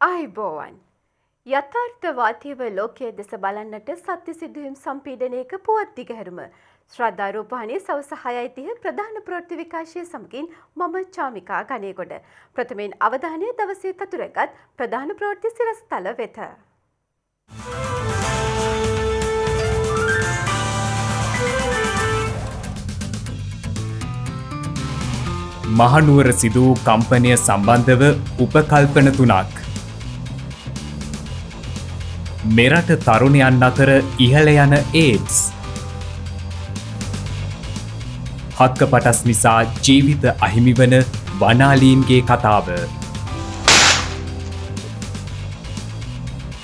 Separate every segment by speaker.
Speaker 1: ආයිබෝවන් යථාර්ථවාදීව ලෝකයේ දෙස බලන්නට සත්‍ය සිදුවීම් සම්පීඩනයක පුවත් දිගහැරුම ශ්‍රද්ධා රූපවාහිනියේ සවස 6:30 ප්‍රධාන ප්‍රවෘත්ති විකාශය සමගින් මම චාමිකා ගණේගොඩ ප්‍රථමයෙන් අවධානය දවසේ තතුරගත් ප්‍රධාන ප්‍රවෘත්ති සිරස්තල වෙත.
Speaker 2: මහනුවර සිදු වූ කම්පනය සම්බන්ධව උපකල්පන 3ක්. මෙරට තරුණයන් අතර ඉහළ යන ඒඩ්ස්. හක්කපටස් නිසා ජීවිත අහිමිවන වනාලීන්ගේ කතාව.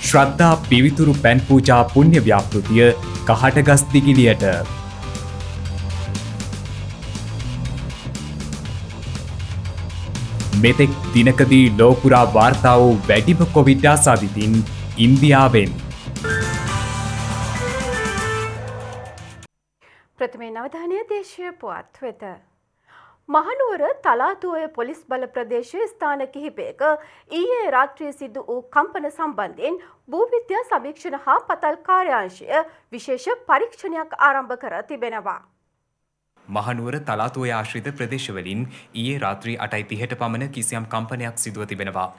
Speaker 2: ශ්‍රද්ධා පිවිතුරු පැන් පූජා පුණ්‍ය ව්‍යාපෘතිය කහටගස් දිගිලියට. මෙතෙක් දිනකදී ලෝපුරා වාර්තා වූ වැඩිම කොවිඩ් ආසාදිතින් ඉන්දියාවෙන්.
Speaker 1: ප්‍රථමයෙන් අවධානය දේශීය පුවත් වෙත. මහනුවර තලාතුවය පොලිස් බල ප්‍රදේශයේ ස්ථාන කිහිපයක ඊයේ රාත්‍රියේ සිදු වූ කම්පන සම්බන්ධයෙන් භූවිද්‍යා සමීක්ෂණ හා පතල් කාර්යාංශය විශේෂ පරීක්ෂණයක් ආරම්භ කර තිබෙනවා.
Speaker 2: මහනුවර තලාතුවය ආශ්‍රිත ප්‍රදේශවලින් ඊයේ රාත්‍රී 8:30ට පමණ කිසියම් කම්පනයක් සිදුව තිබෙනවා.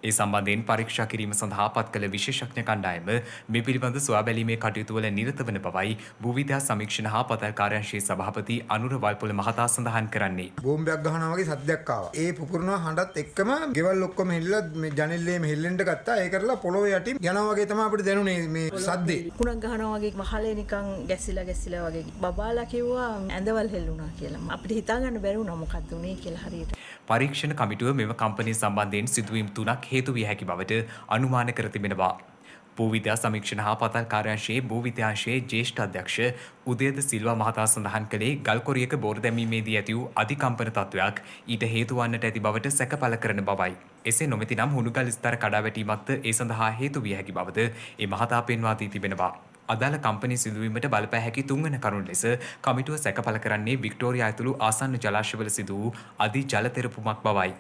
Speaker 2: ඒ සම්බන්ධයෙන් පරීක්ෂා කිරීම සඳහා පත් කළ විශේෂඥ කණ්ඩායම මේ පිළිබඳ සොයා බැලීමේ කටයුතු වල නිරත වන බවයි භූවිද්‍යා සමීක්ෂණ හා පතල් කාර්යාංශයේ සභාපති අනුර වල්පොල මහතා සඳහන් කරන්නේ.
Speaker 3: බෝම්බයක් ගහනවා වගේ සද්දයක් ආවා. ඒ පුපුරනවා හඬත් එක්කම ගෙවල් ඔක්කොම හෙල්ලලා මේ ජනෙල්ලේම හෙල්ලෙන්න ගත්තා. ඒ කරලා පොළොවේ යටින් යනවා වගේ තමයි අපිට දැනුනේ මේ සද්දේ.
Speaker 4: කුණක් ගහනවා වගේ මහලේ නිකන් ගැසිලා වගේ. බබාලා කිව්වා ඇඳවල් හෙල්ලුණා කියලා. අපිට හිතා ගන්න බැරි වුණා මොකක්ද උනේ කියලා හරියට.
Speaker 2: පරීක්ෂණ කමිටුව මෙම කම්පනය සම්බන්ධයෙන් සිදුවීම් 3ක් හේතු විය හැකි බවට අනුමාන කර තිබෙනවා. භූවිද්‍යා සමීක්ෂණ හා පතල් කාර්යාංශයේ භූවිද්‍යාංශයේ ජ්‍යෙෂ්ඨ අධ්‍යක්ෂ උදයද සිල්වා මහතා සඳහන් කළේ ගල්කොරියක බෝර දැමීමේදී ඇති වූ අධිකම්පන තත්ත්වයක් ඊට හේතු වන්නට ඇති බවට සැක පළ කරන බවයි. එසේ නොමැතිනම් හුණුගල් ස්තර කඩා වැටීමක්ද ඒ සඳහා හේතු විය හැකි බවද ඒ මහතා පෙන්වා දී තිබෙනවා. අදාළ කම්පනී සිදුවීමට බලපෑ හැකි තුන්වන කරුණ ලෙස කමිටුව සැක පළ කරන්නේ වික්ටෝරියා ඇතුළු ආසන්න ජලාශවල සිදු වූ අධි ජල තෙරපුමක් බවයි.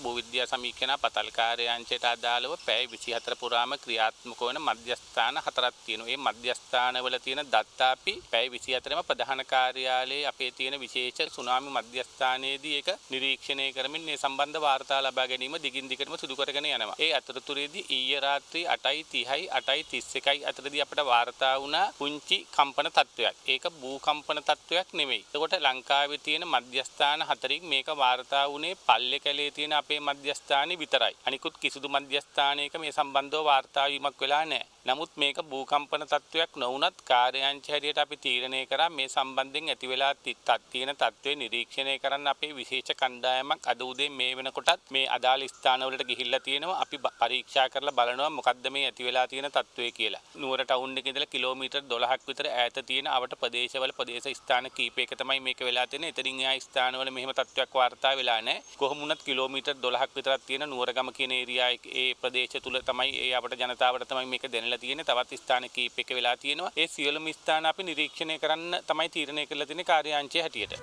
Speaker 5: භූවිද්‍යා සමීක්ෂණ පතල් කාර්යාංශයට අදාළව පැය 24 පුරාම ක්‍රියාත්මක වන මධ්‍යස්ථාන 4ක් තියෙනවා. මේ මධ්‍යස්ථානවල තියෙන දත්තා අපි පැය 24ම ප්‍රධාන කාර්යාලයේ අපේ තියෙන විශේෂ සුනාමි මධ්‍යස්ථානයේදී ඒක නිරීක්ෂණය කරමින් මේ සම්බන්ධ වාර්තා ලබා ගැනීම දිගින් දිගටම සිදු කරගෙන යනවා. ඒ අතරතුරේදී ඊයේ රාත්‍රී 8:30යි 8:31යි අතරදී අපට වාර්තා වුණා පුංචි කම්පන තත්ත්වයක්. ඒක භූකම්පන තත්ත්වයක් නෙමෙයි. එතකොට ලංකාවේ තියෙන මධ්‍යස්ථාන 4කින් මේක වාර්තා වුණේ පල්ලේ කැලේ තියෙන අපේ මධ්‍යස්ථානයේ විතරයි. අනිකුත් කිසිදු මධ්‍යස්ථානයක මේ සම්බන්ධව වාර්තා වීමක් වෙලා නැහැ. නමුත් මේක භූකම්පන තත්ත්වයක් නොවුනත් කාර්යාංශ හැටියට අපි තීරණය කරා මේ සම්බන්ධයෙන් ඇති වෙලා තියෙන තත්ත්වය නිරීක්ෂණය කරන්න අපේ විශේෂ කණ්ඩායමක් අද උදේ මේ වෙනකොටත් මේ අදාළ ස්ථානවලට ගිහිල්ලා තියෙනවා. අපි පරීක්ෂා කරලා බලනවා මොකද්ද මේ ඇති වෙලා තියෙන තත්ත්වය කියලා. නුවර ටවුන් එකේ ඉඳලා කිලෝමීටර් 12ක් විතර ඈත තියෙන අවට ප්‍රදේශවල ප්‍රදේශ ස්ථාන කීපයක තමයි මේක වෙලා තියෙන්නේ. එතනින් එහා ස්ථානවල මෙහෙම තත්ත්වයක් වාර්තා වෙලා නැහැ. කොහොම වුණත් කිලෝමීටර් 12ක් විතරක් තියෙන නුවරගම කියන ඒරියා ඒ ප්‍රදේශ තුල තමයි ඒ අපට ජනතාවට තමයි මේක දැනලා තියෙන්නේ. තවත් ස්ථාන කීපයක වෙලා තියෙනවා. ඒ සියලුම ස්ථාන අපි නිරීක්ෂණය කරන්න තමයි තීරණය කරලා තියෙන්නේ කාර්යාංශය හැටියට.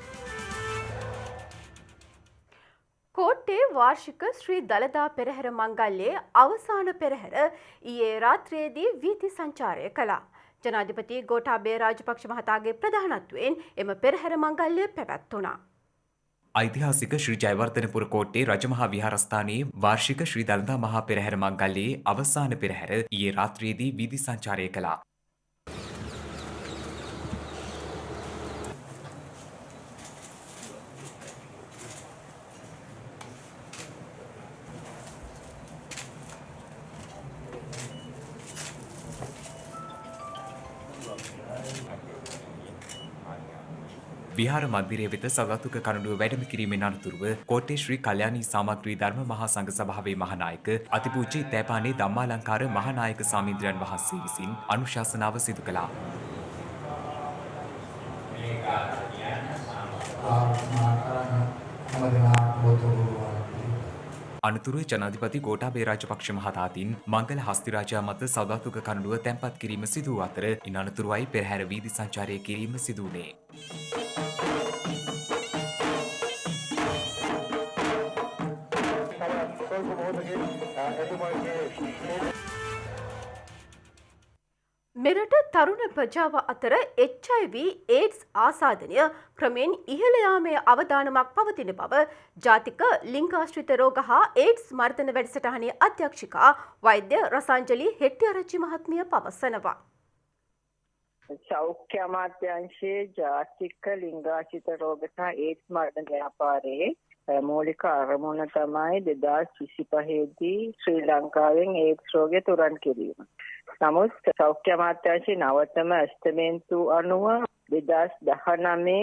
Speaker 1: කෝට්ටේ වාර්ෂික ශ්‍රී දළදා පෙරහැර මංගල්‍යයේ අවසාන පෙරහැර ඊයේ රාත්‍රියේදී වීථි සංචාරය කළා. ජනාධිපති ගෝඨාභය රාජපක්ෂ මහතාගේ ප්‍රධානත්වයෙන් එම පෙරහැර මංගල්‍ය පැවැත්වුණා.
Speaker 2: ඓතිහාසික ශ්‍රී ජයවර්ධනපුර කෝට්ටේ රජමහා විහාරස්ථානයේ වාර්ෂික ශ්‍රී දළදා මහා පෙරහැර මංගල්‍යයේ අවසාන පෙරහැර ඊයේ රාත්‍රියේදී වීථි සංචාරය කළා. විහාර මන්දිරයේ වෙත සගතුක කණඩුව වැඩම කිරීමෙන් අනතුරුව කෝට්ටේ ශ්‍රී කල්යාණී සාමග්‍රී ධර්ම මහා සංඝ සභාවේ මහානායක අතිපූජ්‍ය තෑපානේ ධම්මාලංකාර මහානායක සාමීන්ද්‍රයන් වහන්සේ විසින් අනුශාසනාව සිදු කළා. අනතුරුව ජනාධිපති ගෝඨාභය රාජපක්ෂ මහතා අතින් මංගල හස්තිරාජා මත සෞදාතුක කණඩුව තැන්පත් කිරීම සිදු වූ අතර ඉන් අනතුරුවයි පෙරහැර වීදි සංචාරය කිරීම සිදු වුණේ.
Speaker 1: මෙරට තරුණ ප්‍රජාව අතර HIV AIDS ආසාදනය ක්‍රමෙන් ඉහළ යාමේ අවදානමක් පවතින බව ජාතික ලිංගාශ්‍රිත රෝග හා AIDS මර්ධන වැඩසටහනේ අධ්‍යක්ෂිකා වෛද්‍ය රසාංජලි හෙට්ටිආරච්චි මහත්මිය පවසනවා.
Speaker 6: සෞඛ්‍ය අමාත්‍යාංශයේ ජාතික ලිංගාශ්‍රිත රෝග සහ ඒඩ්ස් මර්ධන ව්‍යාපාරයේ මූලික අරමුණ තමයි 2025 දී ශ්‍රී ලංකාවෙන් ඒඩ්ස් රෝගය තුරන් කිරීම. නමුත් සෞඛ්‍ය අමාත්‍යාංශයේ නවතම ඇස්තමේන්තු අනුව 2019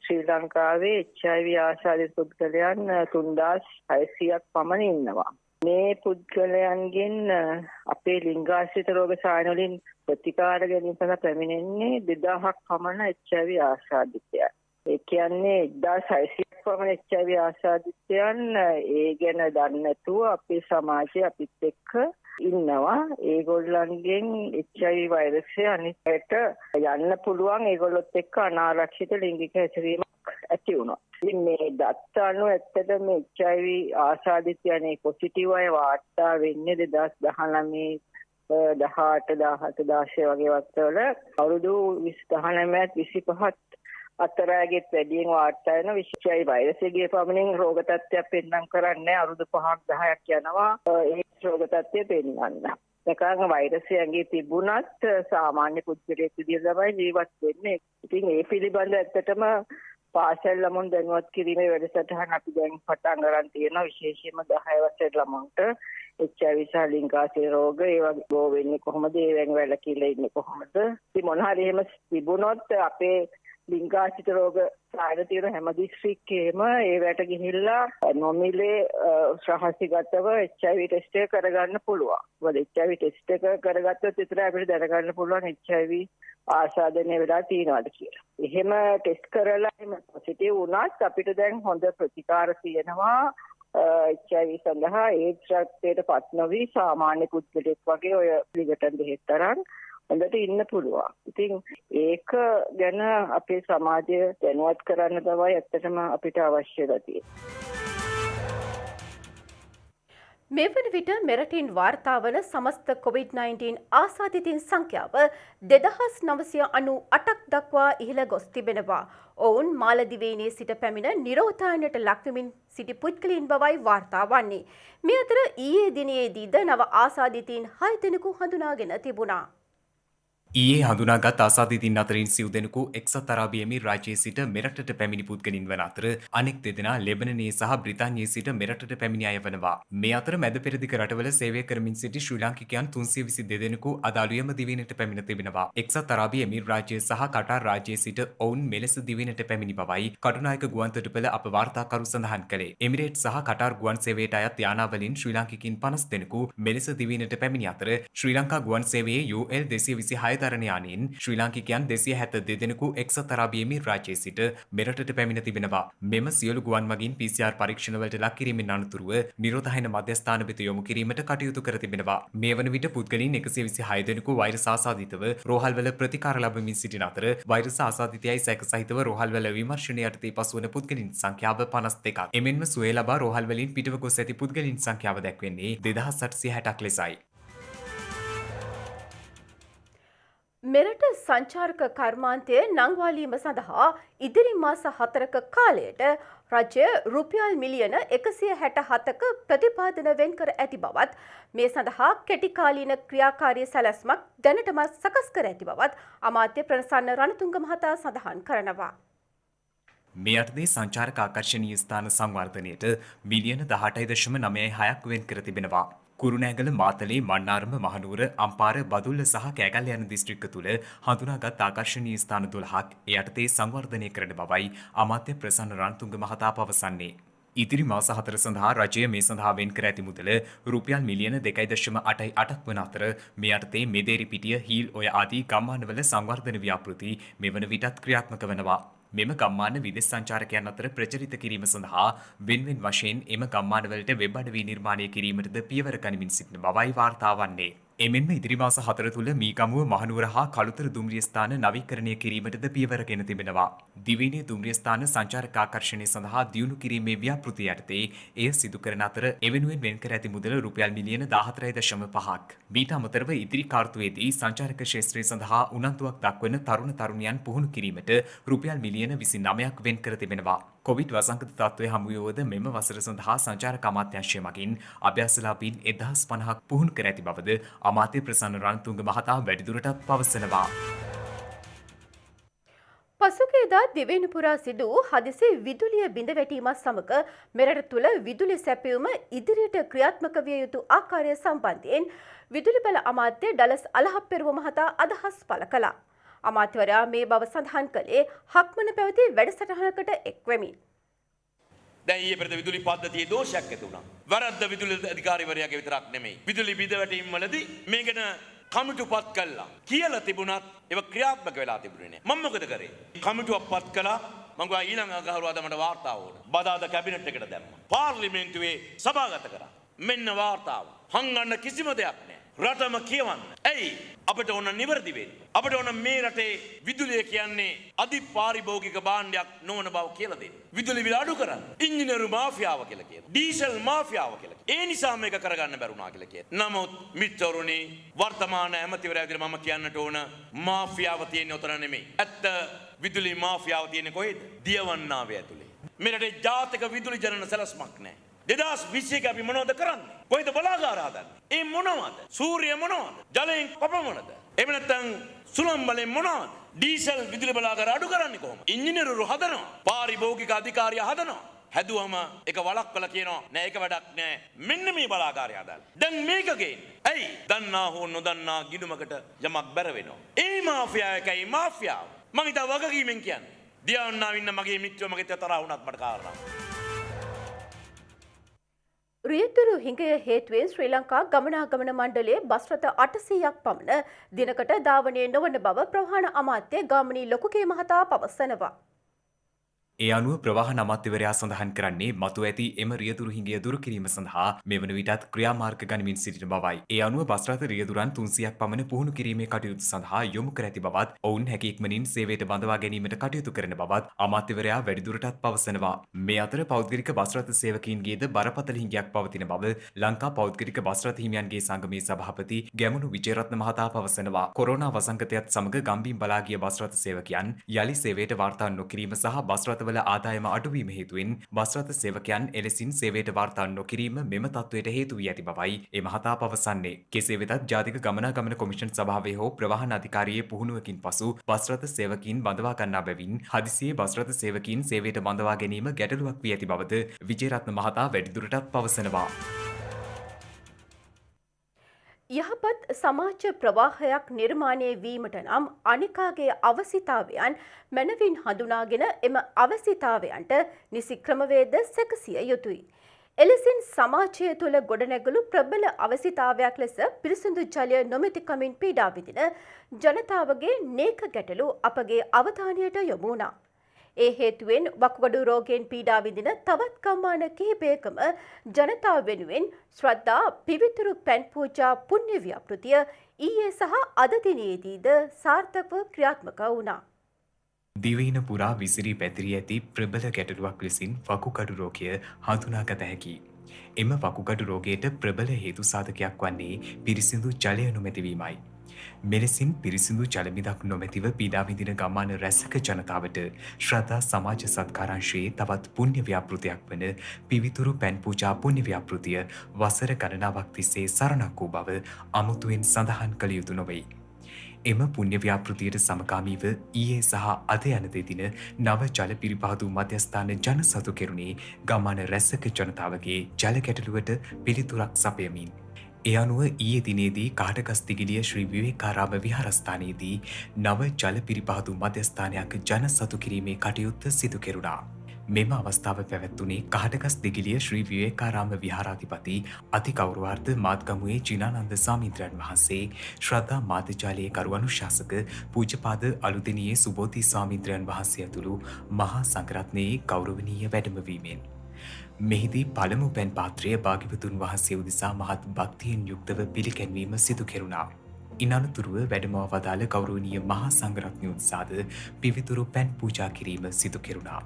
Speaker 6: ශ්‍රී ලංකාවේ HIV ආසාදිත පුද්ගලයන් 3600ක් පමණ ඉන්නවා. මේ පුද්ගලයන්ගෙන් අපේ ලිංගාශ්‍රිත රෝග සායන වලින් ප්‍රතිකාර ගැනීම සඳහා පැමිණෙන්නේ 2000ක් පමණ HIV ආසාදිතයන්. ඒ කියන්නේ 1600ක් පමණ HIV ආසාදිතයන් ඒ ගැන දන්නේ නැතුව අපේ සමාජයේ අපිත් එක්ක ඉන්නවා. ඒගොල්ලන්ගෙන් HIV වෛරසය අනිත් යන්න පුළුවන්. ඒගොල්ලොත් එක්ක අනාරක්ෂිත ලිංගික හැසිරීමක් ඇති වුණා. ඉතින් මේ දත්ත අනුව ඇත්තටම HIV ආසාදිතයන් පොසිටිව් අය වාර්තා වෙන්නේ 2019 18 17 16 වගේ වත්වල අවුරුදු 19 25 අතරගේ වැඩියෙන් වාර්තා වෙන විශේෂයි වෛරසයේ පමණින් රෝග තත්ත්වයක් පෙන්වන්න කරන්නේ අවුරුදු 5ක් 10ක් යනවා ඒ රෝග තත්ත්වය පෙන්වන්න. ඒකම වෛරසය ඇඟේ තිබුණත් සාමාන්‍ය පුද්ගලයෙක් විදිහට තමයි ජීවත් වෙන්නේ. ඉතින් ඒ පිළිබඳ ඇත්තටම පාසල් ළමුන් දැනුවත් කිරීමේ වැඩසටහන අපි දැන් පටන් ගන්න තියෙනවා විශේෂයෙන්ම 10 වසරේ ළමුන්ට HIV සහ ලිංගාශ්‍රිත රෝග ඒ වගේ වෙන්නේ කොහොමද? ඒවෙන් වැළකීලා ඉන්නේ කොහොමද? ඉතින් මොන හරි එහෙම තිබුණොත් අපේ ලිංගාශ්‍රිත රෝග සායන තියෙන හැම දිස්ත්‍රික්කෙම ඒවට ගිහිල්ලා නොමිලේ රහසිගතව HIV ටෙස්ට් එක කරගන්න පුළුවන්. මොකද HIV ටෙස්ට් එක කරගත්තොත් විතරයි අපිට දැනගන්න පුළුවන් HIV ආසාදනය වෙලා තියෙනවද කියලා. එහෙම ටෙස්ට් කරලා එහෙම පොසිටිව් වුණත් අපිට දැන් හොඳ ප්‍රතිකාර තියෙනවා HIV සඳහා AIDS රක්තයට පත් නොවි සාමාන්‍ය පුද්ගලෙක් වගේ ඔය පිළිගටන් දෙහෙත් තරම් හොඳට ඉන්න පුළුවන්. ඉතින් ඒක ගැන අපේ සමාජය දැනුවත් කරන්න තමයි ඇත්තටම අපිට අවශ්‍යලා තියෙන්නේ.
Speaker 1: මේ වන විට මෙරටින් වාර්තා වන සමස්ත COVID-19 ආසාදිතින් සංඛ්‍යාව 2998ක් දක්වා ඉහළ ගොස් තිබෙනවා. ඔවුන් මාලදිවයිනේ සිට පැමිණ නිරෝධායනයට ලක්වෙමින් සිටි පුද්ගලයන් බවයි වාර්තා වන්නේ. මේ අතර ඊයේ දිනයේදීද නව ආසාදිතයින් 6 දෙනෙකු හඳුනාගෙන තිබුණා.
Speaker 2: ඊයේ හඳුනාගත් ආසාදිතින් අතරින් සිව් දෙනෙකු එක්සත් අරාබි එමිරාජ්‍යයේ සිට මෙරටට පැමිණි පුද්ගලින් වන අතර අනෙක් දෙදෙනා ලෙබනනයේ සහ බ්‍රිතාන්‍යයේ සිට මෙරටට පැමිණි අය වනවා. මේ අතර මැද පෙරදිග රටවල සේවය කරමින් සිටි ශ්‍රී ලාංකිකයන් 322 දෙනෙකු අදාළ යම දිවයිනට පැමිණ තිබෙනවා. එක්සත් අරාබි එමිරාජ්‍යය සහ කටාර් රාජ්‍යයේ සිට ඔවුන් මෙලෙස දිවයිනට පැමිණි බවයි කටුනායක ගුවන්තොටුපළ අප වාර්තාකරු සඳහන් කළේ. එමිරේට් සහ කටාර් ගුවන් සේවයට අයත් යානාවලින් ශ්‍රී ලාංකිකයින් 50 දෙනෙකු මෙලෙස දිවයිනට පැමිණි අතර ශ්‍රී ලංකා ගුවන් සේවයේ UL 226 තරණ යානයෙන් ශ්‍රී ලාංකිකයන් 272 දෙනෙකු එක්සත් අරාබි එමිරාජ්‍යයේ සිට මෙරටට පැමිණ තිබෙනවා. මෙම සියලු ගුවන් මගින් PCR පරීක්ෂණවලට ලක් කිරීමෙන් අනතුරුව නිරෝධායන මධ්‍යස්ථාන වෙත යොමු කිරීමට කටයුතු කර තිබෙනවා. මේ වන විට පුද්ගලයන් 126 දෙනෙකු වෛරස් ආසාදිතව රෝහල්වල ප්‍රතිකාර ලබමින් සිටින අතර වෛරස් ආසාදිතයයි සැක සහිතව රෝහල්වල විමර්ශනය යටතේ පසුවන පුද්ගලයන් සංඛ්‍යාව 52ක්. එමෙන්ම සුවය ලබා රෝහල් වලින් පිටව ගොස් ඇති පුද්ගලයන් සංඛ්‍යාව දැක්වෙන්නේ 2860ක් ලෙසයි.
Speaker 1: මෙරට සංචාරක කර්මාන්තය නංවාලීම සඳහා ඉදිරි මාස 4ක කාලයට රජය රුපියල් මිලියන 167ක ප්‍රතිපාදන වෙන් කර ඇති බවත් මේ සඳහා කෙටිකාලීන ක්‍රියාකාරී සැලැස්මක් දැනටමත් සකස් කර ඇති බවත් අමාත්‍ය ප්‍රසන්න රණතුංග මහතා සඳහන් කරනවා.
Speaker 2: මේ අර්ථයේ සංචාරක ආකර්ශනීය ස්ථාන සංවර්ධනයට මිලියන 18.96ක් වෙන් කර තිබෙනවා. කුරුණෑගල මාතලේ මන්නාරම මහනුවර අම්පාර බදුල්ල සහ කෑගල්ල යන දිස්ත්‍රික්ක තුළ හඳුනාගත් ආකර්ශනීය ස්ථාන 12ක් ඒ යටතේ සංවර්ධනය කරන බවයි අමාත්‍ය ප්‍රසන්න රණතුංග මහතා පවසන්නේ. ඉදිරි මාස 4 සඳහා රජය මේ සඳහා වෙන් කර ඇති මුදල රුපියල් මිලියන 2.88ක් වන අතර මේ යටතේ මෙදේරි පිටිය හීල් ඔය ආදී ගම්මානවල සංවර්ධන ව්‍යාපෘති මෙවන විටත් ක්‍රියාත්මක වෙනවා. මෙම ගම්මාන විදේශ සංචාරකයන් අතර ප්‍රචලිත කිරීම සඳහා වෙන්වෙන් වශයෙන් එම ගම්මානවලට වෙබ් අඩවි නිර්මාණය කිරීමටද පියවර ගනිමින් සිටින බවයි වාර්තා වන්නේ. එමෙන්ම ඉදිරි මාස 4 තුළ මීගමුව මහනුවර හා කළුතර දුම්රිය ස්ථාන නවීකරණය කිරීමටද පියවරගෙන තිබෙනවා. දිවයිනේ දුම්රිය ස්ථාන සංචාරක ආකර්ෂණය සඳහා දියුණු කිරීමේ ව්‍යාපෘතිය යටතේ එය සිදු කරන අතර එවෙනුවෙන් වෙන් කර ඇති මුදල රුපියල් මිලියන 14.5ක්. මීට අමතරව ඉදිරි කාර්තුවේදී සංචාරක ක්ෂේත්‍රය සඳහා උනන්දුවක් දක්වන තරුණ තරුණියන් පුහුණු කිරීමට රුපියල් මිලියන 29ක් වෙන් කර තිබෙනවා. කොවිඩ් වසංගත තත්ත්වය හමුවුවද මෙම වසර සඳහා සංචාරක අමාත්‍යාංශය මගින් අභ්‍යාසලාභීන් 1050ක් පුහුණු කර ඇති බවද අමාත්‍ය ප්‍රසන්න රණතුංග මහතා වැඩිදුරටත් පවසනවා.
Speaker 1: පසුගියදා දිවයින පුරා සිදු වූ හදිසි විදුලිය බිඳ වැටීමත් සමග මෙරට තුළ විදුලි සැපයුම ඉදිරියට ක්‍රියාත්මක විය යුතු ආකාරය සම්බන්ධයෙන් විදුලි බල අමාත්‍ය ඩලස් අලහප්පෙරුව මහතා අදහස් පළ කළා. අමාත්‍යවරයා මේ බව සඳහන් කළේ හක්මන පැවති වැඩසටහනකට එක්වෙමින්.
Speaker 7: දැන් ඊයේ පෙරේද විදුලි පද්ධතියේ දෝෂයක් ඇති වුණා. වරද්ද විදුලි අධිකාරිවරයාගේ විතරක් නෙමෙයි. විදුලි බිඳ වැටීම් වලදී මේ ගැන කමිටුපත් කළා. කියලා තිබුණත් ඒක ක්‍රියාත්මක වෙලා තිබුණේ නැහැ. මම මොකද කරේ? කමිටුවක්පත් කළා. මම ගා ඊළඟ අඟහරුවාදා මට වාර්තාව ඕන. බදාදා කැබිනට් එකට දැම්මා. පාර්ලිමේන්තුවේ සභාගත කරා. මෙන්න වාර්තාව. හංගන්න කිසිම දෙයක් නැහැ. රටම කියවන්න. ඇයි අපිට ඕන නිවැරදි වෙන්න. අපිට ඕන මේ රටේ විදුලිය කියන්නේ අධිපාරිභෝගික භාණ්ඩයක් නොවන බව කියලා දෙන්න. විදුලි බිල අඩු කරන්න. ඉංජිනේරු මාෆියාව කියලා කියනවා. ඩීසල් මාෆියාව කියලා. ඒ නිසා මේක කරගන්න බැරුණා කියලා කියනවා. නමුත් මිත්‍රරුනි වර්තමාන ඇමතිවරයා විදිහට මම කියන්නට ඕන මාෆියාව තියෙන්නේ උතන නෙමෙයි. ඇත්ත විදුලි මාෆියාව තියෙන්නේ කොහෙද? දියවන්නාවේ ඇතුලේ. මේ රටේ ජාතික විදුලි ජනන සැලැස්මක් නැහැ. 2021 අපි මොනවද කරන්නේ? කොහෙද බලාගාර හදන්නේ? ඒ මොනවද? සූර්ය මොනවද? ජලයෙන් කොපමණද? එහෙම නැත්නම් සුළං බලයෙන් මොනවද? ඩීසල් විදුලි බලාගාර අඩු කරන්නේ කොහොමද? ඉංජිනේරු හදනවා. පාරිභෝගික අධිකාරිය හදනවා. හැදුවම ඒක වළක්වලා කියනවා නෑ ඒක වැඩක් නෑ. මෙන්න මේ බලාගාරය හදන්න. දැන් මේක ගේන්නේ. ඇයි? දන්නා හෝ නොදන්නා ගිණුමකට යමක් බැර වෙනවා. ඒ මාෆියා එකයි මාෆියාව. මම හිතා වගකීමෙන් කියන්නේ. දියවන්නාව ඉන්න මගේ මිත්‍රයෝ මගේ තරහ වුණත් මට කාරණා.
Speaker 1: රියදුරු හිඟය හේතුවෙන් ශ්‍රී ලංකා ගමනාගමන මණ්ඩලයේ බස් රථ 800ක් පමණ දිනකට ධාවනය නොවන බව ප්‍රවාහන අමාත්‍ය ගාමිණී ලොකුගේ මහතා පවසනවා.
Speaker 2: ඒ අනුව ප්‍රවාහන අමාත්‍යවරයා සඳහන් කරන්නේ මතු ඇති එම රියදුරු හිඟය දුරු කිරීම සඳහා මෙවන විටත් ක්‍රියාමාර්ග ගනිමින් සිටින බවයි. ඒ අනුව බස් රථ රියදුරන් 300ක් පමණ පුහුණු කිරීමේ කටයුතු සඳහා යොමු කර ඇති බවත් ඔවුන් හැකි ඉක්මනින් සේවයට බඳවා ගැනීමට කටයුතු කරන බවත් අමාත්‍යවරයා වැඩිදුරටත් පවසනවා. මේ අතර පෞද්ගලික බස් රථ සේවකීන්ගේද බරපතල හිඟයක් පවතින බව ලංකා පෞද්ගලික බස් රථ හිමියන්ගේ සංගමේ සභාපති ගැමුණු විජේරත්න මහතා පවසනවා. කොරෝනා වසංගතයත් සමග ගම්බිම් බලා ගිය බස් රථ සේවකයන් යලි සේවයට වාර්තා නොකිරීම සහ බස් රථ වල ආදායම අඩුවීම හේතුවෙන් බස් රථ සේවකයන් එලෙසින් සේවයට වාර්තා නොකිරීම මෙම තත්ත්වයට හේතු වී ඇති බවයි ඒ මහතා පවසන්නේ. කෙසේ වෙතත් ජාතික ගමනාගමන කොමිෂන් සභාවේ හෝ ප්‍රවාහන අධිකාරියේ පුහුණුවකින් පසු බස් රථ සේවකීන් බඳවා ගන්නා බැවින් හදිසියේ බස් රථ සේවකීන් සේවයට බඳවා ගැනීම ගැටලුවක් වී ඇති බවද විජේරත්න මහතා වැඩිදුරටත් පවසනවා.
Speaker 1: යහපත් සමාජ ප්‍රවාහයක් නිර්මාණය වීමට නම් අනිකාගේ අවසිතාවයන් මැනවින් හඳුනාගෙන එම අවසිතාවයන්ට නිසි ක්‍රමවේද සැකසිය යුතුයි. එලෙසින් සමාජය තුළ ගොඩනැගුණු ප්‍රබල අවසිතාවයක් ලෙස පිරිසිදු ජලය නොමැතිකමින් පීඩා විඳින ජනතාවගේ නේක ගැටලු අපගේ අවධානයට යොමු වුණා. ඒ හේතුවෙන් වකුගඩු රෝගයෙන් පීඩා විඳින තවත් ගම්මාන කිහිපයකම ජනතාව වෙනුවෙන් ශ්‍රද්ධා පිවිතුරු පැන් පූජා පුණ්‍ය ව්‍යාපෘතිය ඊයේ සහ අද දිනයේදීද සාර්ථකව ක්‍රියාත්මක වුණා.
Speaker 2: දිවයින පුරා විසිරී පැතිරී ඇති ප්‍රබල ගැටලුවක් ලෙසින් වකුගඩු රෝගය හඳුනාගත හැකියි. එම වකුගඩු රෝගයට ප්‍රබල හේතු සාධකයක් වන්නේ පිරිසිදු ජලය නොමැතිවීමයි. මෙලෙසින් පිරිසිදු ජලමිදක් නොමැතිව පීඩා විඳින ගම්මාන රැසක ජනතාවට ශ්‍රද්ධා සමාජ සත්කාරංශයේ තවත් පුණ්‍ය ව්‍යාපෘතියක් වන පිවිතුරු පැන් පූජා පුණ්‍ය ව්‍යාපෘතිය වසර ගණනාවක් තිස්සේ සරණක් වූ බව අමුතුවෙන් සඳහන් කළ යුතු නොවේ. එම පුණ්‍ය ව්‍යාපෘතියට සමගාමීව ඊයේ සහ අද යන දෙදින නව ජල පිරිපහදු මධ්‍යස්ථාන ජන සතු කෙරුණේ ගම්මාන රැසක ජනතාවගේ ජල ගැටලුවට පිළිතුරක් සපයමින්. ඒ අනුව ඊයේ දිනේදී කාටගස්තිගිලිය ශ්‍රී විවේකාරාම විහාරස්ථානයේදී නව ජල පිරිපහදු මධ්‍යස්ථානයක් ජන සතු කිරීමේ කටයුත්ත සිදු කෙරුණා. මෙම අවස්ථාව පැවැත්වුණේ කාටගස්තිගිලිය ශ්‍රී විවේකාරාම විහාරාධිපති අතිගෞරවාර්ථ මාත්ගමුවේ ජිනානන්ද සාමීන්ද්‍රයන් වහන්සේ ශ්‍රද්ධා මාධ්‍යාලයේ කරු අනුශාසක පූජ්‍යපාද අලුදෙණියේ සුබෝධි සාමීන්ද්‍රයන් වහන්සේ ඇතුළු මහා සංඝරත්නයේ ගෞරවනීය වැඩමවීමෙන් මෙහිදී පළමු පැන් පාත්‍රය භාග්‍යවතුන් වහන්සේ උදෙසා මහත් භක්තියෙන් යුක්තව පිළිකැන්වීම සිදු කෙරුණා. ඉන් අනතුරුව වැඩමව වදාළ ගෞරවනීය මහා සංඝරත්නය උදෙසාද පිවිතුරු පැන් පූජා කිරීම සිදු කෙරුණා.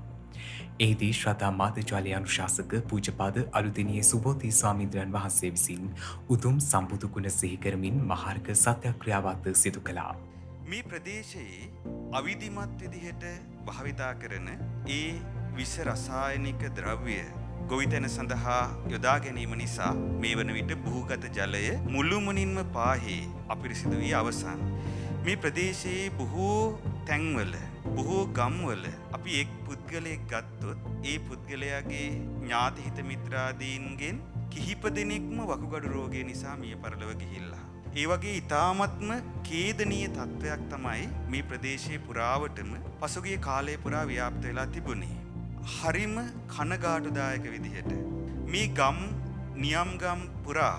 Speaker 2: එහිදී ශ්‍රද්ධා මාධ්‍යාලය අනුශාසක පූජපාද අලුදිනියේ සුබෝධි ස්වාමීන්ද්‍රයන් වහන්සේ විසින් උතුම් සම්බුදු ගුණ සිහි කරමින් මහාර්ග සත්‍යක්‍රියාවත් සිදු කළා.
Speaker 8: මේ ප්‍රදේශයේ අවිධිමත් විදිහට භාවිතා කරන ඒ විෂ රසායනික ද්‍රව්‍ය ගොවිතැන සඳහා යොදා ගැනීම නිසා මේ වන විට භූගත ජලය මුළුමනින්ම පාහේ අපිරිසිදු වී අවසන්. මේ ප්‍රදේශයේ බොහෝ තැන්වල බොහෝ ගම්වල අපි එක් පුද්ගලයෙක් ගත්තොත් ඒ පුද්ගලයාගේ ඥාති හිත මිත්‍රාදීන්ගෙන් කිහිප දෙනෙක්ම වකුගඩු රෝගය නිසා මිය පරලොව ගිහිල්ලා. ඒ වගේ ඊ타මත්ම ඛේදනීය තත්වයක් තමයි මේ ප්‍රදේශයේ පුරාවටම පසුගිය කාලය පුරා ව්‍යාප්ත වෙලා තිබුණේ. හරිම කනගාටුදායක විදිහට මේ නියම් ගම් පුරා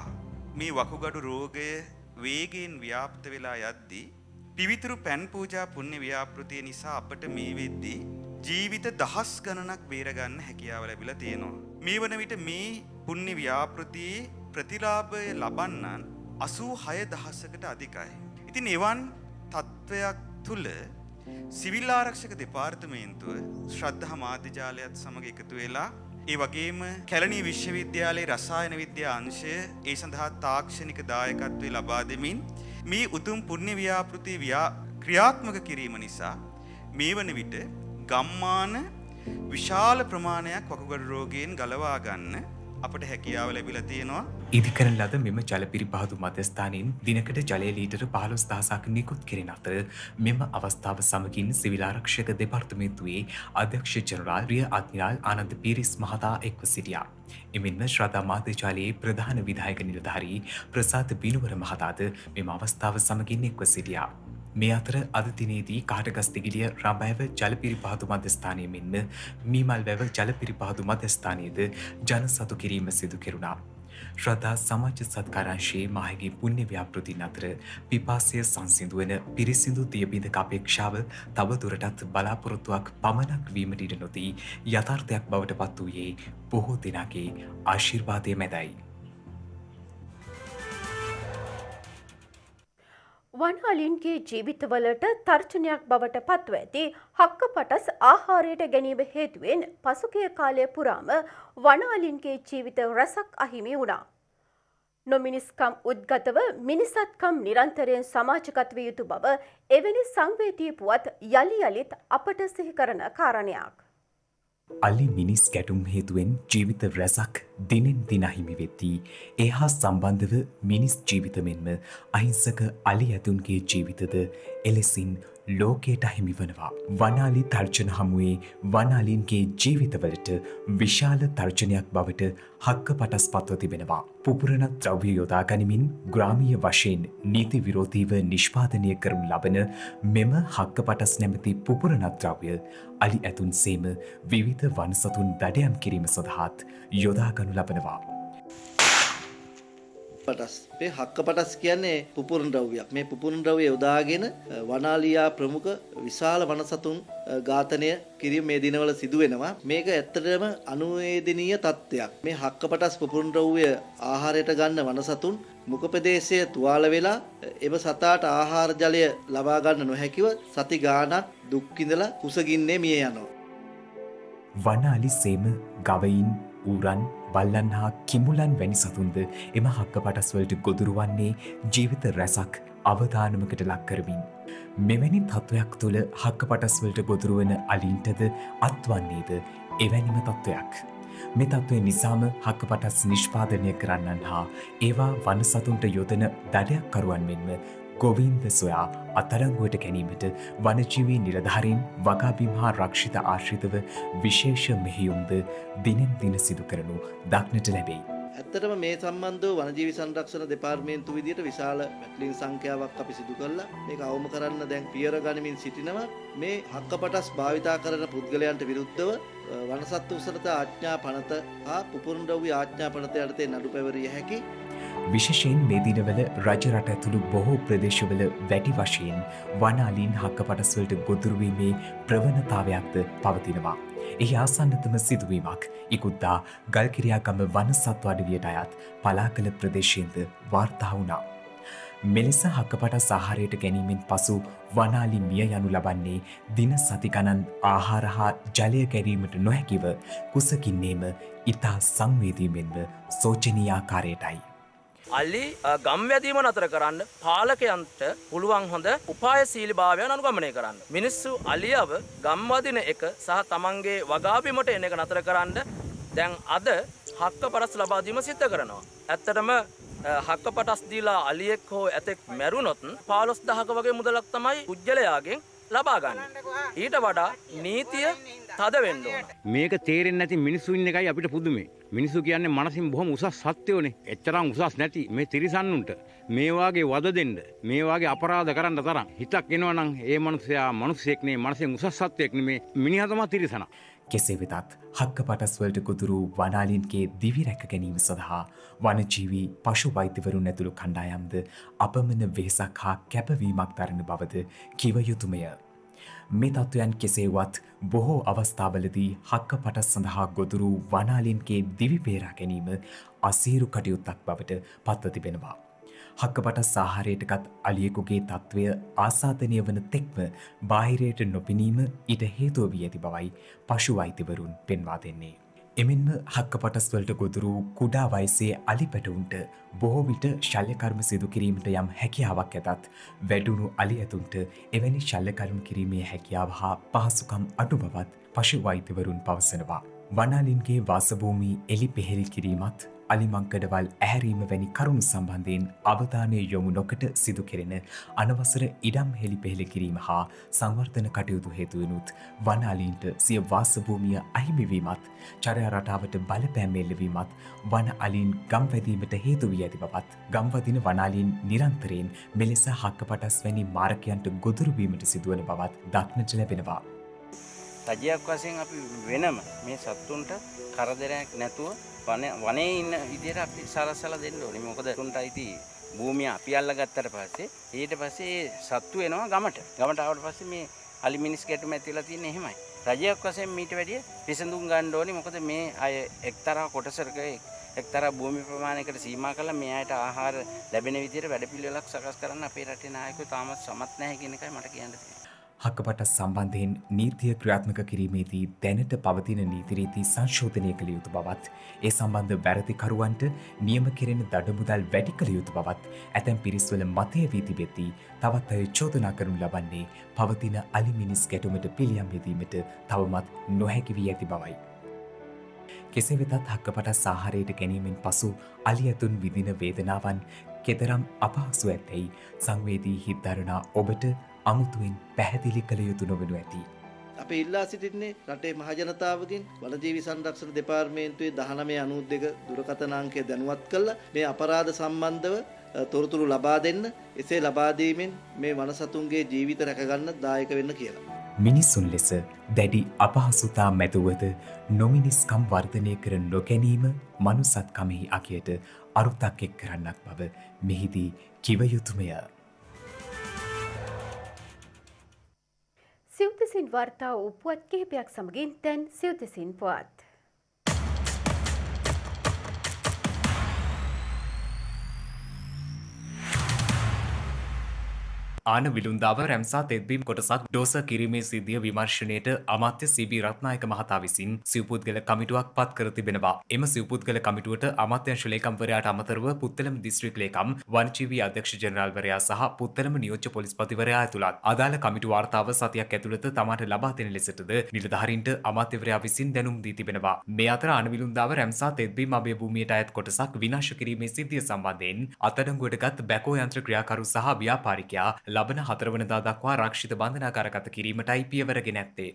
Speaker 8: මේ වකුගඩු රෝගය වේගයෙන් ව්‍යාප්ත වෙලා යද්දී පිවිතුරු පැන් පූජා පුණ්‍ය ව්‍යාපෘතිය නිසා අපට මේ වෙද්දී ජීවිත දහස් ගණනක් බේරගන්න හැකියාව ලැබිලා තියෙනවා. මේ වන විට මේ පුණ්‍ය ව්‍යාපෘතියේ ප්‍රතිලාභය ලබන්නන් 86,000කට අධිකයි. ඉතින් එවන් තත්ත්වයක් තුල සිවිල් ආරක්ෂක දෙපාර්තමේන්තුව ශ්‍රද්ධා මාධ්‍යාලයත් සමග එකතු වෙලා ඒ වගේම කැලණිය විශ්වවිද්‍යාලයේ රසායන විද්‍යා අංශය ඒ සඳහා තාක්ෂණික දායකත්වය ලබා දෙමින් මේ උතුම් පුණ්‍ය ව්‍යාපෘති ක්‍රියාත්මක කිරීම නිසා මේ වන විට ගම්මාන විශාල ප්‍රමාණයක් වකුගඩු රෝගයෙන් ගලවා ගන්න අපට හැකියාව ලැබිලා තියෙනවා.
Speaker 2: ඉදිකරන ලද මෙම ජල පිරිපහදු මධ්‍යස්ථානයෙන් දිනකට ජලය ලීටර 15,000ක් නිකුත් කෙරෙන අතර මෙම අවස්ථාව සමගින් සිවිල් ආරක්ෂක දෙපාර්තමේන්තුවේ අධ්‍යක්ෂ ජනරාල් රිය අද්මිරාල් ආනන්ද පීරිස් මහතා එක්ව සිටියා. එමෙන්ම ශ්‍රද්ධා මාධ්‍යාලයේ ප්‍රධාන විධායක නිලධාරී ප්‍රසාද් බිනුවර මහතාද මෙම අවස්ථාව සමගින් එක්ව සිටියා. මේ අතර අද දිනේදී කාටගස්තිගිරිය රඹෑව ජල පිරිපහදු මධ්‍යස්ථානය මෙන්ම මීමල්වැව ජල පිරිපහදු මධ්‍යස්ථානයේද ජන සතු කිරීම සිදු කෙරුණා. ශ්‍රද්ධා සමාජ සත්කාරංශයේ මාහිගේ පුණ්‍ය ව්‍යාපෘතින් අතර පිපාසය සංසිඳුවන පිරිසිදු දියබිඳක අපේක්ෂාව තවදුරටත් බලාපොරොත්තුවක් පමණක් වීමට ඉඩ නොදී යථාර්ථයක් බවට පත් වූයේ බොහෝ දෙනාගේ ආශිර්වාදය මැදයි.
Speaker 1: වනාලින්ගේ ජීවිතවලට තර්ජනයක් බවට පත්ව ඇති හක්කපටස් ආහාරයට ගැනීම හේතුවෙන් පසුගිය කාලය පුරාම වනාලින්ගේ ජීවිත රැසක් අහිමි වුණා. නොමිනිස්කම් උද්ගතව මිනිසත්කම් නිරන්තරයෙන් සමාජගත විය යුතු බව එවැනි සංවේදී පුවත් යලි යලිත් අපට සිහි කරන කාරණයක්.
Speaker 2: අලි මිනිස් ගැටුම් හේතුවෙන් ජීවිත රැසක් දිනෙන් දින අහිමි වෙද්දී ඒ හා සම්බන්ධව මිනිස් ජීවිත මෙන්ම අහිංසක අලි ඇතුන්ගේ ජීවිතද එලෙසින් ලෝකයට අහිමි වනවා. වනාලි තර්ජන හමුවේ වනාලින්ගේ ජීවිතවලට විශාල තර්ජනයක් බවට හක්කපටස් පත්ව තිබෙනවා. පුපුරණ ද්‍රව්‍ය යොදා ගනිමින් ග්‍රාමීය වශයෙන් නීති විරෝධීව නිෂ්පාදනය කරනු ලබන මෙම හක්කපටස් නැමැති පුපුරණ ද්‍රව්‍ය අලි ඇතුන් සේම විවිධ වනසතුන් දඩයම් කිරීම සඳහාත් යොදා ගනු ලබනවා.
Speaker 9: පටස් මේ හක්කපටස් කියන්නේ පුපුරණ ද්‍රව්‍යයක්. මේ පුපුරණ ද්‍රව්‍ය යොදාගෙන වනාලියා ප්‍රමුඛ විශාල වනසතුන් ඝාතනය කිරීම මේ දිනවල සිදු වෙනවා. මේක ඇත්තටම අනුවේදනීය තත්ත්වයක්. මේ හක්කපටස් පුපුරණ ද්‍රව්‍ය ආහාරයට ගන්න වනසතුන් මුඛ ප්‍රදේශයේ තුවාල වෙලා එම සතාට ආහාර ජලය ලබා ගන්න නොහැකිව සති ගාණක් දුක් විඳලා කුසගින්නේ මිය යනවා.
Speaker 2: වනාලි සේම ගවයින් ඌරන් බල්ලන් හා කිඹුලන් වැනි සතුන්ද එම හක්කපටස් වලට ගොදුරු වන්නේ ජීවිත රැසක් අවදානමකට ලක් කරමින්. මෙවැනි තත්ත්වයක් තුළ හක්කපටස් වලට ගොදුරු වන අලින්ටද අත්වන්නේද එවැනිම තත්ත්වයක්. මේ තත්ත්වය නිසාම හක්කපටස් නිෂ්පාදනය කරන්නන් හා ඒවා වන සතුන්ට යොදන දඩයක්කරුවන් මෙන්ම ගොවීන්ද සොයා අත්අඩංගුවට ගැනීමට වනජීවී නිලධාරීන් වගාබිම් හා රක්ෂිත ආශ්‍රිතව විශේෂ මෙහෙයුම්ද දිනෙන් දින සිදු කරනු දක්නට ලැබෙයි.
Speaker 9: ඇත්තටම මේ සම්බන්ධව වනජීවි සංරක්ෂණ දෙපාර්තමේන්තුව විදියට විශාල පැටලීම් සංඛ්‍යාවක් අපි සිදු කළා. මේක අවම කරන්න දැන් පියවර ගනිමින් සිටිනවා. මේ හක්කපටස් භාවිතා කරන පුද්ගලයන්ට විරුද්ධව වනසත්තු උසරත ආඥා පනත හා පුපුරණ ද්‍රව්‍ය ආඥා පනත යටතේ නඩු පැවරිය හැකි.
Speaker 2: විශේෂයෙන් මේ දිනවල රජ රට ඇතුළු බොහෝ ප්‍රදේශවල වැඩි වශයෙන් වනාලීන් හක්කපටස්වලට ගොදුරු වීමේ ප්‍රවණතාවයක්ද පවතිනවා. එහි ආසන්නතම සිදුවීමක් ඉකුද්දා ගල්කිරියාගම වන සත්ව අඩවියට අයත් පලාකල ප්‍රදේශයෙන්ද වාර්තා වුණා. මෙලෙස හක්කපටස් ආහාරයට ගැනීමෙන් පසු වනාලි මිය යනු ලබන්නේ දින සති ගණන් ආහාර හා ජලය ගැනීමට නොහැකිව කුසකින්නේම ඉතා සංවේදීමෙන්ම සෝචනීය ආකාරයටයි.
Speaker 10: අලි ගම්වැදීම නතර කරන්න පාලකයන්ට පුළුවන් හොඳ උපායශීලීභාවයන් අනුගමනය කරන්න. මිනිස්සු අලියව ගම්වදින එක සහ තමන්ගේ වගාබිමට එන එක නතර කරන්න දැන් අද හක්කපටස් ලබා දීම සිද්ධ කරනවා. ඇත්තටම හක්කපටස් දීලා අලියෙක් හෝ ඇතෙක් මැරුණොත් 15000ක වගේ මුදලක් තමයි පුජ්‍යලයාගෙන් ලබා ගන්න. ඊට වඩා නීතිය තද වෙන්න ඕන.
Speaker 11: මේක තේරෙන්නේ නැති මිනිස්සු ඉන්න එකයි අපිට පුදුමේ. මිනිස්සු කියන්නේ මනසින් බොහොම උසස් සත්‍යෝනේ. එච්චරම් උසස් නැති මේ තිරිසන්නුන්ට මේ වාගේ වද දෙන්න, මේ වාගේ අපරාධ කරන්න තරම් හිතක් එනවා නම් ඒ මනුස්සයා මිනිස්සෙක් නේ, මනසින් උසස් සත්වයක් නෙමේ. මිනිහා තමයි තිරිසනා.
Speaker 2: කෙසේ වෙතත් හක්කපටස්වලට ගොදුරු වනාලින්ගේ දිවි රැක ගැනීම සඳහා වනජීවී පශු වෛද්‍යවරුන් ඇතුළු කණ්ඩායම්ද අපමණ වෙහෙසක් හා කැපවීමක් දරන බවද කිව යුතුමය. මේ තත්ත්වයන් කෙසේවත් බොහෝ අවස්ථාවලදී හක්කපටස් සඳහා ගොදුරු වනාලින්ගේ දිවි බේරා ගැනීම අසීරු කටයුත්තක් බවට පත්ව තිබෙනවා. හක්කපටස් ආහාරයටගත් අලියෙකුගේ තත්ත්වය ආසාදනය වන තෙක්ම බාහිරයට නොපෙනීම ඊට හේතුව වී ඇති බවයි පශු වෛද්‍යවරුන් පෙන්වා දෙන්නේ. එමෙන්ම හක්කපටස්වලට ගොදුරු කුඩා වයසේ අලි පැටවුන්ට බොහෝ විට ශල්‍යකර්ම සිදු කිරීමට යම් හැකියාවක් ඇතත් වැඩුණු අලි ඇතුන්ට එවැනි ශල්‍යකර්ම කිරීමේ හැකියාව හා පහසුකම් අඩු බවත් පශු වෛද්‍යවරුන් පවසනවා. වනාලින්ගේ වාසභූමි එලි පෙහෙළි කිරීමත් අලිමංකඩවල් ඇහැරීම වැනි කරුණු සම්බන්ධයෙන් අවධානය යොමු නොකොට සිදු කෙරෙන අනවසර ඉඩම් හෙළි පෙහෙළි කිරීම හා සංවර්ධන කටයුතු හේතුවෙනුත් වනාලීන්ට සිය වාසභූමිය අහිමිවීමත් චර්යා රටාවට බලපෑම් එල්ලවීමත් වන අලීන් ගම්වැදීමට හේතු වී ඇති බවත් ගම්වදින වනාලීන් නිරන්තරයෙන් මෙලෙස හක්කපටස් වැනි මාරකයන්ට ගොදුරු වීමට සිදුවන බවත් දක්නට ලැබෙනවා.
Speaker 12: රජයක් වශයෙන් අපි වෙනම මේ සත්තුන්ට කරදරයක් නැතුව වනේ ඉන්න විදිහට අපි සලසලා දෙන්න ඕනේ. මොකද තුන්ට අයිති භූමිය අපි අල්ලගත්තට පස්සේ ඊට පස්සේ සත්තු එනවා ගමට. ගමට ආවට පස්සේ මේ අලි මිනිස් ගැටුම ඇතිලා තියෙන්නේ එහෙමයි. රජයක් වශයෙන් මීට වැඩිය විසඳුම් ගන්න ඕනේ. මොකද මේ අය එක්තරා කොටසක එක්තරා භූමි ප්‍රමාණයකට සීමා කළා මේ අයට ආහාර ලැබෙන විදිහට වැඩපිළිවෙලක් සකස් කරන්න අපේ රටේ නායකයෝ තාමත් සමත් නැහැ කියන එකයි මට කියන්න තියෙන්නේ.
Speaker 2: හක්කපටස් සම්බන්ධයෙන් නීතිය ක්‍රියාත්මක කිරීමේදී දැනට පවතින නීතිරීති සංශෝධනය කළ යුතු බවත් ඒ සම්බන්ධ වැරදිකරුවන්ට නියම කෙරෙන දඩමුදල් වැඩි කළ යුතු බවත් ඇතැම් පිරිස්වල මතය වී තිබෙද්දී තවත් අය චෝදනා කරනු ලබන්නේ පවතින අලි මිනිස් ගැටුමට පිළියම් යෙදීමට තවමත් නොහැකි වී ඇති බවයි. කෙසේ වෙතත් හක්කපටස් ආහාරයට ගැනීමෙන් පසු අලි ඇතුන් විඳින වේදනාවන් කෙතරම් අපහසු ඇතැයි සංවේදී හිත්දරනා ඔබට අමුතුවෙන් පැහැදිලි කළ යුතු නොවනු ඇති.
Speaker 9: අපේ ඉල්ලා සිටින්නේ රටේ මහජනතාවගෙන් වනජීවි සංරක්ෂණ දෙපාර්තමේන්තුවේ 1992 දුරකථන අංකය දැනුවත් කළා මේ අපරාධ සම්බන්ධව තොරතුරු ලබා දෙන්න, එසේ ලබා දීමෙන් මේ වනසතුන්ගේ ජීවිත රැකගන්න දායක වෙන්න කියලා.
Speaker 2: මිනිසුන් ලෙස දැඩි අපහසුතා මැදුවද නොමිනිස්කම් වර්ධනය කර නොගැනීම මනුසත්කමෙහි අගයට අරුතක් එක් කරන්නක් බව මෙහිදී කිව යුතුමය.
Speaker 1: සිව්තිසින් වාර්තා වූ පුවත් කිහිපයක් සමගින් දැන් සිව්තිසින් පුවත්.
Speaker 2: ආන විලුන්දාව රැම්සා තෙත්බීම් කොටසක් ඩෝස කිරීමේ සිද්ධිය විමර්ශනයට අමාත්‍ය සීබී රත්නායක මහතා විසින් සිව්පුද්ගල කමිටුවක් පත් කර තිබෙනවා. එම සිව්පුද්ගල කමිටුවට අමාත්‍යංශ ලේකම්වරයාට අමතරව පුත්තලම දිස්ත්‍රික් ලේකම්, වනජීවී අධ්‍යක්ෂ ජෙනරාල්වරයා සහ පුත්තලම නියෝජ්‍ය පොලිස්පතිවරයා ඇතුළත්. අදාළ කමිටු වාර්තාව සතියක් ඇතුළත තමාට ලබා දෙන ලෙසටද නිලධාරීන්ට අමාත්‍යවරයා විසින් දැනුම් දී තිබෙනවා. මේ අතර ආන විලුන්දාව රැම්සා තෙත්බීම් අභය භූමියට අයත් කොටසක් විනාශ කිරීමේ සිද්ධිය සම්බන්ධයෙන් අත්අඩංගුවටගත් බැකෝ යන්ත්‍ර ක්‍රියාකරු සහ ව්‍යාපාරිකයා ලබන 4 වනදා දක්වා රක්ෂිත බන්ධනාගාරගත කිරීමටයි පියවරගෙන ඇත්තේ.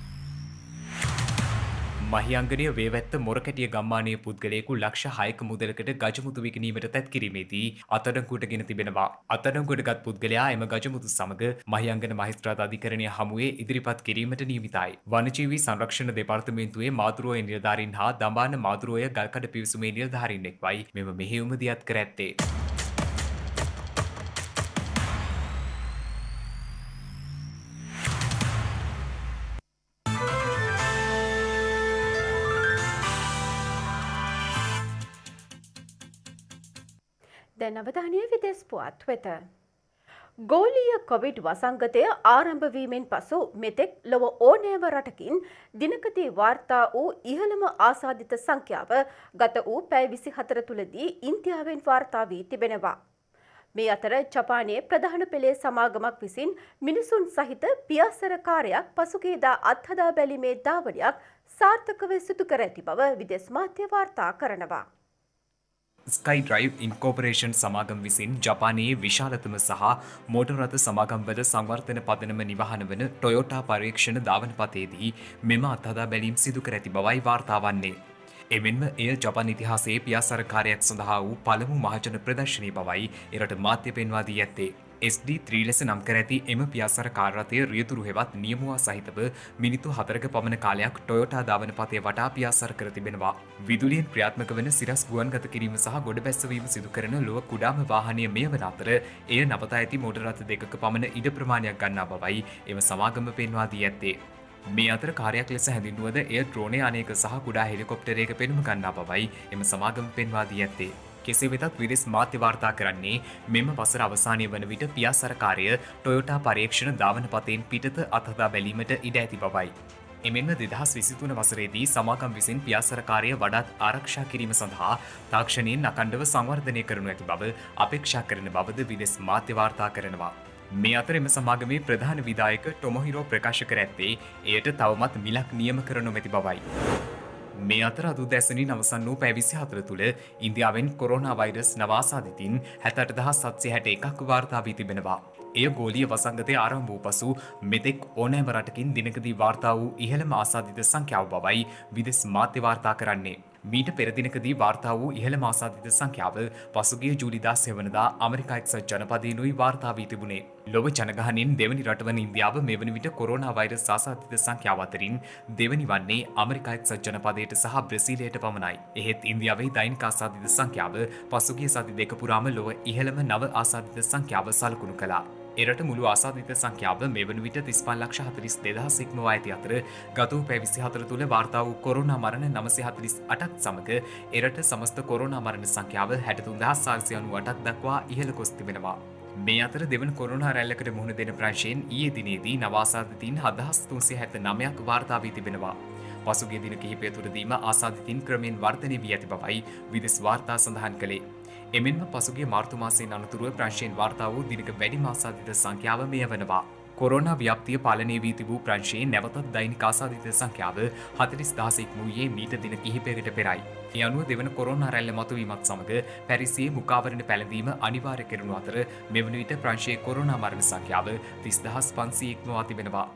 Speaker 2: මහියංගනීය වේවැත්ත මොරකැටිය ගම්මානයේ පුද්ගලයෙකු ලක්ෂ 6ක මුදලකට ගජමුතු විකිණීමට තැත් කිරීමේදී අත්අඩංගුවටගෙන තිබෙනවා. අත්අඩංගුවටගත් පුද්ගලයා එම ගජමුතු සමග මහියංගන මහේස්ත්‍රාත් අධිකරණය හමුවේ ඉදිරිපත් කිරීමට නියමිතයි. වනජීවී සංරක්ෂණ දෙපාර්තමේන්තුවේ මාතෘෝය නිලධාරීන් හා දඹාන මාතෘෝය ගල්කඩ පිවිසුමේ නිලධාරීන් එක්වයි මෙම මෙහෙයුම දියත් කර ඇත්තේ.
Speaker 1: දැන් අවධානය විදෙස් පුවත් වෙත. ගෝලීය කොවිඩ් වසංගතය ආරම්භ වීමෙන් පසු මෙතෙක් ලොව ඕනෑම රටකින් දිනකදී වාර්තා වූ ඉහළම ආසාදිත සංඛ්‍යාව ගත වූ පැය 24 තුලදී ඉන්දියාවෙන් වාර්තා වී තිබෙනවා. මේ අතර ජපානයේ ප්‍රධාන පෙළේ සමාගමක් විසින් මිනිසුන් සහිත පියාසර කාර්යයක් පසුගියදා අත්හදා බැලීමේ ධාවනයක් සාර්ථකව සිදු කර ඇති බව විදෙස් මාධ්‍ය වාර්තා කරනවා.
Speaker 2: ස්කයි ඩ්‍රයිව් ඉන්කෝපරේෂන් සමාගම් විසින් ජපානයේ විශාලතම සහ මෝටර් රථ සමාගම්වල සංවර්ධන පදනම නිවහන වන ටොයෝටා පරීක්ෂණ ධාවනපතේදී මෙම අත්හදා බැලීම් සිදු කර ඇති බවයි වාර්තා වන්නේ. එමෙන්ම එය ජපාන ඉතිහාසයේ පියාසර කාර්යයක් සඳහා වූ පළමු මහජන ප්‍රදර්ශනී බවයි එරට මාධ්‍ය පෙන්වා දී ඇත්තේ. SD3 ලෙස නම් කර ඇති එම පියාසර කාර් රථය රියදුරු හෙවත් නියමුවා සහිතව මිනිත්තු 4ක පමණ කාලයක් ටොයෝටා ධාවනපතේ වටා පියාසර කර තිබෙනවා. විදුලියෙන් ක්‍රියාත්මක වන සිරස් ගුවන්ගත කිරීම සහ ගොඩ බැස්සවීම සිදු කරන ලොව කුඩාම වාහනය මෙය වන අතර එය නවතා ඇති මෝටර රථ දෙකක පමණ ඉඩ ප්‍රමාණයක් ගන්නා බවයි එම සමාගම පෙන්වා දී ඇත්තේ. මේ අතර කාර්යයක් ලෙස හැඳින්වුවද එය ඩ්‍රෝනය අනේක සහ කුඩා හෙලිකොප්ටරයක පෙනුම ගන්නා බවයි එම සමාගම පෙන්වා දී ඇත්තේ. කෙසේ වෙතත් විදෙස් මාධ්‍ය වාර්තා කරන්නේ මෙම වසර අවසානය වන විට පියාසර කාර්ය ටොයෝටා පරීක්ෂණ ධාවනපතෙන් පිටත අත්හදා බැලීමට ඉඩ ඇති බවයි. එමෙන්ම 2023 වසරේදී සමාගම් විසින් පියාසර කාර්ය වඩාත් ආරක්ෂා කිරීම සඳහා තාක්ෂණයෙන් අඛණ්ඩව සංවර්ධනය කරනු ඇති බව අපේක්ෂා කරන බවද විදෙස් මාධ්‍ය වාර්තා කරනවා. මේ අතර එම සමාගමේ ප්‍රධාන විධායක ටොමොහිරෝ ප්‍රකාශ කර ඇත්තේ එයට තවමත් මිලක් නියම කර නොමැති බවයි. මේ අතර අද උදැසනින් අවසන් වූ පැය 24 තුළ ඉන්දියාවෙන් කොරෝනා වෛරස් නව ආසාදිතින් 78761ක් වාර්තා වී තිබෙනවා. එය ගෝලීය වසංගතය ආරම්භ වූ පසු මෙතෙක් ඕනෑම රටකින් දිනකදී වාර්තා වූ ඉහළම ආසාදිත සංඛ්‍යාව බවයි විදෙස් මාධ්‍ය වාර්තා කරන්නේ. මීට පෙර දිනකදී වාර්තා වූ ඉහළම ආසාදිත සංඛ්‍යාව පසුගිය ජූලි 16 වෙනිදා ඇමරිකා එක්සත් ජනපදයෙනුයි වාර්තා වී තිබුණේ. ලොව ජනගහනයෙන් දෙවනි රටවන ඉන්දියාව මේ වන විට කොරෝනා වෛරස් ආසාදිත සංඛ්‍යාව අතරින් දෙවනි වන්නේ ඇමරිකා එක්සත් ජනපදයට සහ බ්‍රසීලයට පමණයි. එහෙත් ඉන්දියාවේ දෛනික ආසාදිත සංඛ්‍යාව පසුගිය සති දෙක පුරාම ලොව ඉහළම නව ආසාදිත සංඛ්‍යාව සලකුණු කළා. එරට මුළු ආසාදිත සංඛ්‍යාව මේ වන විට 35,42,000 ඉක්මවා ඇති අතර ගත වූ පැය 24 තුළ වාර්තා වූ කොරෝනා මරණ 948ක් සමග එරට සමස්ත කොරෝනා මරණ සංඛ්‍යාව 63,498ක් දක්වා ඉහළ ගොස් තිබෙනවා. මේ අතර දෙවන කොරෝනා රැල්ලකට මුහුණ දෙන ප්‍රංශයෙන් ඊයේ දිනේදී නව ආසාදිතයින් 7,379ක් වාර්තා වී තිබෙනවා. පසුගිය දින කිහිපය තුළදීම ආසාදිතයින් ක්‍රමයෙන් වර්ධනය වී ඇති බවයි විදෙස් වාර්තා සඳහන් කළේ. එමෙන්ම පසුගිය මාර්තු මාසයෙන් අනතුරුව ප්‍රංශයෙන් වාර්තා වූ දිනක වැඩිම ආසාදිත සංඛ්‍යාව මෙය වනවා. කොරෝනා ව්‍යාප්තිය පාලනය වී තිබූ ප්‍රංශයේ නැවතත් දෛනික ආසාදිත සංඛ්‍යාව 40,000 ඉක්මවුයේ මීට දින කිහිපයකට පෙරයි. ඒ අනුව දෙවන කොරෝනා රැල්ල මතුවීමත් සමග පැරිසියේ මුඛාවරණ පැළඳීම අනිවාර්ය කෙරුණු අතර මෙවන විට ප්‍රංශයේ කොරෝනා මරණ සංඛ්‍යාව 30,500 ඉක්මවා තිබෙනවා.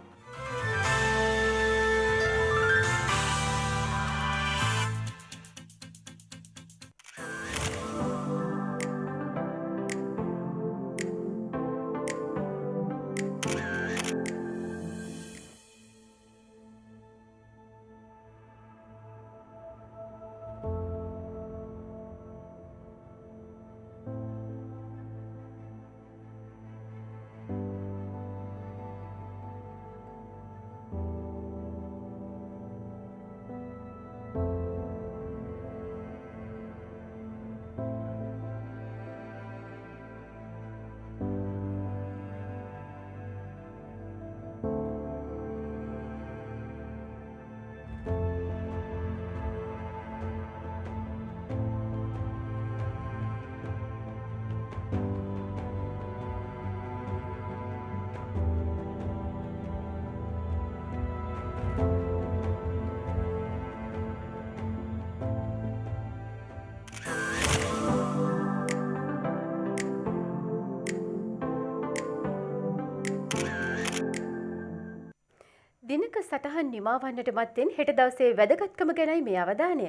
Speaker 1: දිනක සටහන් නිමාවන්නට මත්තෙන් හෙට දවසේ වැදගත්කම ගැනයි මේ අවධානය.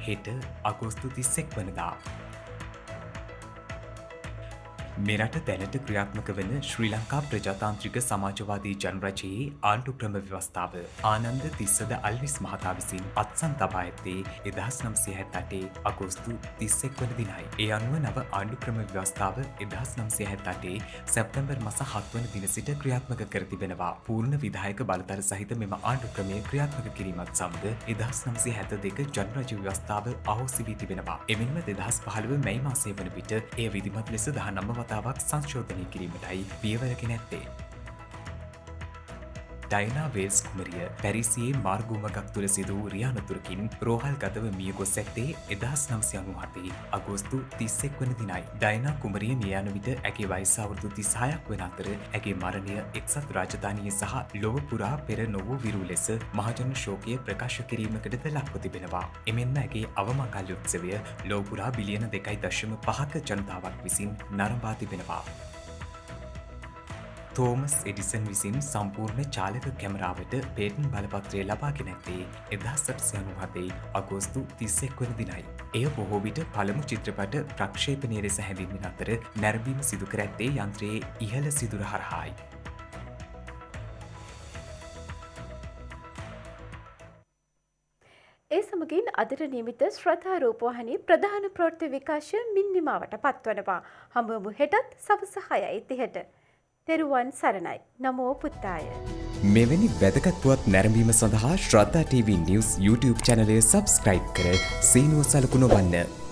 Speaker 2: හෙට අගෝස්තු 31 වනදා මෙරට දැනට ක්‍රියාත්මක වන ශ්‍රී ලංකා ප්‍රජාතාන්ත්‍රික සමාජවාදී ජනරජයේ ආණ්ඩු ක්‍රම ව්‍යවස්ථාව ආනන්ද තිස්සද අල්විස් මහතා විසින් අත්සන් තබා ඇත්තේ 1978 අගෝස්තු 31 වන දිනයි. ඒ අනුව නව ආණ්ඩු ක්‍රම ව්‍යවස්ථාව 1978 සැප්තැම්බර් මාස 7 වන දින සිට ක්‍රියාත්මක කර තිබෙනවා. පූර්ණ විධායක බලතල සහිත මෙම ආණ්ඩු ක්‍රමය ක්‍රියාත්මක කිරීමත් සමග 1972 ජනරජ ව්‍යවස්ථාව අහෝසි වී තිබෙනවා. එමෙන්ම 2015 මැයි මාසයේ වන විට එය විධිමත් ලෙස 19 වතාවක් සංශෝධනය කිරීමටයි පියවරගෙන ඇත්තේ. ඩයනා වේල්ස් කුමරිය පැරිසියේ මාර්ගුමගක් තුළ සිදු වූ රියානතුරකින් රෝහල් ගතව මිය ගොස් ඇත්තේ 1997 අගෝස්තු 31 වන දිනයි. ඩයනා කුමරිය මිය යන විට ඇගේ වයස අවුරුදු 36ක් වන අතර ඇගේ මරණය එක්සත් රාජධානියේ සහ ලොව පුරා පෙර නොවූ විරු ලෙස මහජන ශෝකය ප්‍රකාශ කිරීමකටද ලක්ව තිබෙනවා. එමෙන්ම ඇගේ අවමංගල්‍ය උත්සවය ලොව පුරා බිලියන 2.5ක ජනතාවක් විසින් නරඹා තිබෙනවා. තෝමස් එඩිසන් විසින් සම්පූර්ණ චාලක කැමරාවට පේටන් බලපත්‍රය ලබාගෙන ඇත්තේ 1897 අගෝස්තු 31 වන දිනයි. එය බොහෝ විට පළමු චිත්‍රපට ප්‍රක්ෂේපණය ලෙස හැඳින්වෙන අතර නැරඹීම සිදු කර ඇත්තේ යන්ත්‍රයේ ඉහළ සිදුර හරහායි.
Speaker 1: ඒ සමගින් අදට නියමිත ශ්‍රද්ධා රූපවාහිනී ප්‍රධාන ප්‍රවෘත්ති විකාශය මින් නිමාවට පත්වනවා. හමුවමු හෙටත් සවස 6:30ට. තෙරුවන් සරණයි. නමෝ පුත්තාය.
Speaker 2: මෙවැනි වැදගත් පුවත් නැරඹීම සඳහා ශ්‍රද්ධා TV News YouTube චැනලය සබස්ක්‍රයිබ් කර සීනුව සලකුණ වන්න.